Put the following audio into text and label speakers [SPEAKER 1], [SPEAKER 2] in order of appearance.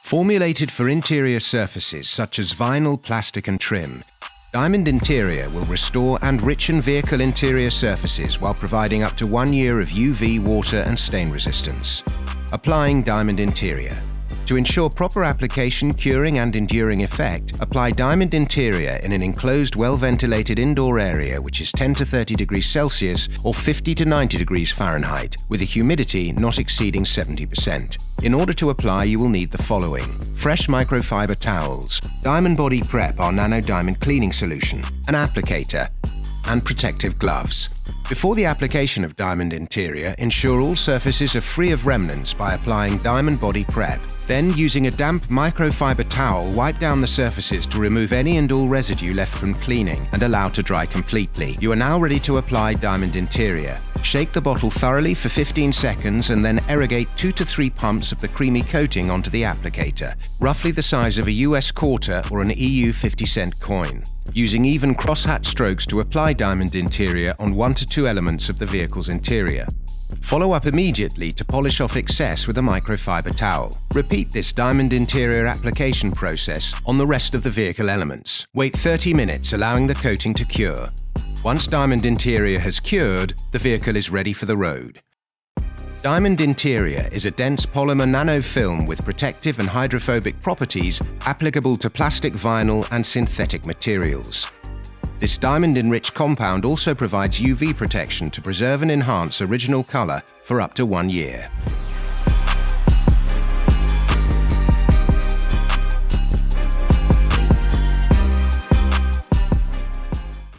[SPEAKER 1] Formulated for interior surfaces such as vinyl, plastic and trim, Diamond Interior will restore and richen vehicle interior surfaces while providing up to 1 year of UV, water and stain resistance. Applying Diamond Interior. To ensure proper application, curing and enduring effect, apply Diamond Interior in an enclosed, well-ventilated indoor area which is 10 to 30 degrees Celsius or 50 to 90 degrees Fahrenheit, with a humidity not exceeding 70%. In order to apply, you will need the following: fresh microfiber towels, Diamond Body Prep or Nano Diamond Cleaning Solution, an applicator, and protective gloves. Before the application of Diamond Interior, ensure all surfaces are free of remnants by applying Diamond Body Prep. Then, using a damp microfiber towel, wipe down the surfaces to remove any and all residue left from cleaning and allow to dry completely. You are now ready to apply Diamond Interior. Shake the bottle thoroughly for 15 seconds and then irrigate 2 to 3 pumps of the creamy coating onto the applicator, roughly the size of a US quarter or an EU 50-cent coin. Using even crosshatch strokes to apply Diamond Interior on 1 to 2 elements of the vehicle's interior. Follow up immediately to polish off excess with a microfiber towel. Repeat this Diamond Interior application process on the rest of the vehicle elements. Wait 30 minutes, allowing the coating to cure. Once Diamond Interior has cured, the vehicle is ready for the road. Diamond Interior is a dense polymer nanofilm with protective and hydrophobic properties applicable to plastic, vinyl, and synthetic materials. This diamond-enriched compound also provides UV protection to preserve and enhance original color for up to 1 year.